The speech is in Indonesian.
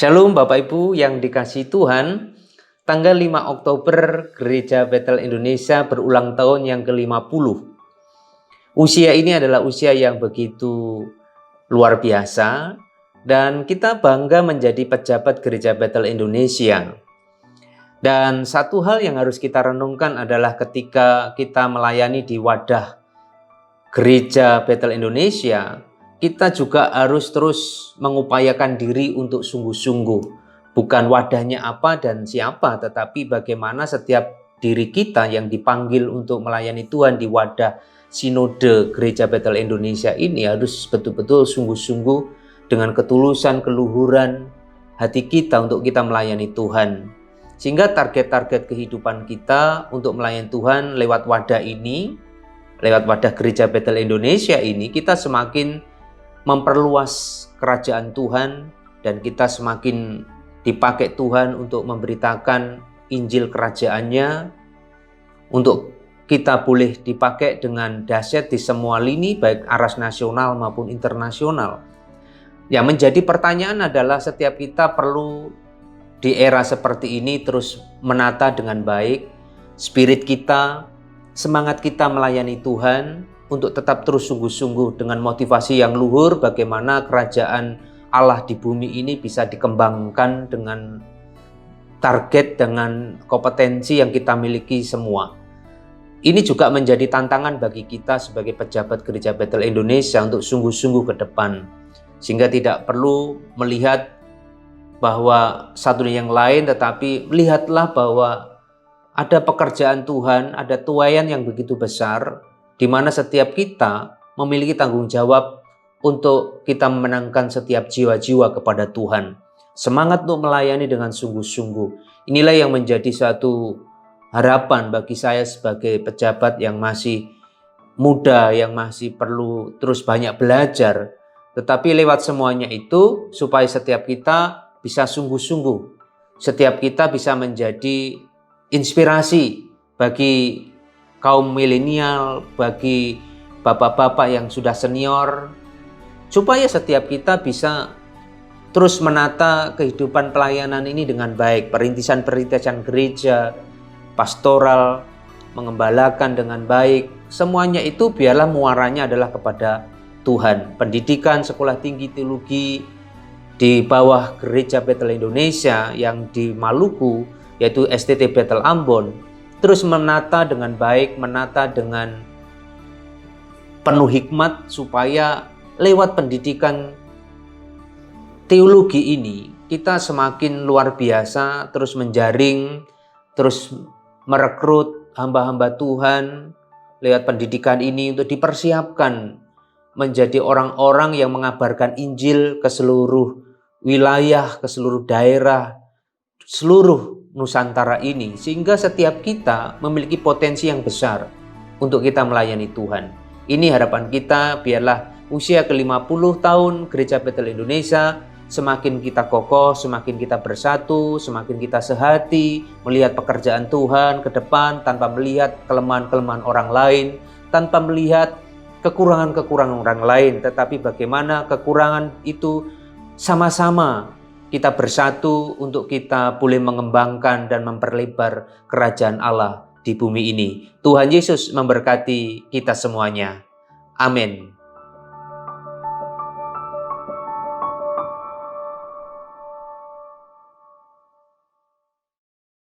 Shalom Bapak Ibu yang dikasihi Tuhan. Tanggal 5 Oktober Gereja Bethel Indonesia berulang tahun yang ke-50. Usia ini adalah usia yang begitu luar biasa dan kita bangga menjadi pejabat Gereja Bethel Indonesia. Dan satu hal yang harus kita renungkan adalah ketika kita melayani di wadah Gereja Bethel Indonesia, kita juga harus terus mengupayakan diri untuk sungguh-sungguh. Bukan wadahnya apa dan siapa, tetapi bagaimana setiap diri kita yang dipanggil untuk melayani Tuhan di wadah Sinode Gereja Bethel Indonesia ini harus betul-betul sungguh-sungguh dengan ketulusan, keluhuran hati kita untuk kita melayani Tuhan. Sehingga target-target kehidupan kita untuk melayani Tuhan lewat wadah ini, lewat wadah Gereja Bethel Indonesia ini, kita semakin memperluas kerajaan Tuhan dan kita semakin dipakai Tuhan untuk memberitakan Injil kerajaannya, untuk kita boleh dipakai dengan dahsyat di semua lini baik aras nasional maupun internasional. Yang menjadi pertanyaan adalah setiap kita perlu di era seperti ini terus menata dengan baik spirit kita, semangat kita melayani Tuhan, untuk tetap terus sungguh-sungguh dengan motivasi yang luhur bagaimana kerajaan Allah di bumi ini bisa dikembangkan dengan target, dengan kompetensi yang kita miliki semua. Ini juga menjadi tantangan bagi kita sebagai pejabat Gereja Bethel Indonesia untuk sungguh-sungguh ke depan. Sehingga tidak perlu melihat bahwa satu yang lain, tetapi melihatlah bahwa ada pekerjaan Tuhan, ada tuaian yang begitu besar, di mana setiap kita memiliki tanggung jawab untuk kita memenangkan setiap jiwa-jiwa kepada Tuhan. Semangat untuk melayani dengan sungguh-sungguh. Inilah yang menjadi suatu harapan bagi saya sebagai pejabat yang masih muda, yang masih perlu terus banyak belajar. Tetapi lewat semuanya itu, supaya setiap kita bisa sungguh-sungguh. Setiap kita bisa menjadi inspirasi bagi kaum milenial, bagi bapak-bapak yang sudah senior, supaya setiap kita bisa terus menata kehidupan pelayanan ini dengan baik. Perintisan-perintisan gereja, pastoral, mengembalakan dengan baik. Semuanya itu biarlah muaranya adalah kepada Tuhan. Pendidikan sekolah tinggi teologi di bawah Gereja Bethel Indonesia yang di Maluku, yaitu STT Bethel Ambon, terus menata dengan baik, menata dengan penuh hikmat supaya lewat pendidikan teologi ini kita semakin luar biasa, terus menjaring, terus merekrut hamba-hamba Tuhan lewat pendidikan ini untuk dipersiapkan menjadi orang-orang yang mengabarkan Injil ke seluruh wilayah, ke seluruh daerah, seluruh Nusantara ini, sehingga setiap kita memiliki potensi yang besar untuk kita melayani Tuhan. Ini harapan kita, biarlah usia ke-50 tahun Gereja Bethel Indonesia semakin kita kokoh, semakin kita bersatu, semakin kita sehati, melihat pekerjaan Tuhan ke depan tanpa melihat kelemahan-kelemahan orang lain, tanpa melihat kekurangan-kekurangan orang lain, tetapi bagaimana kekurangan itu sama-sama kita bersatu untuk kita boleh mengembangkan dan memperlebar kerajaan Allah di bumi ini. Tuhan Yesus memberkati kita semuanya. Amin.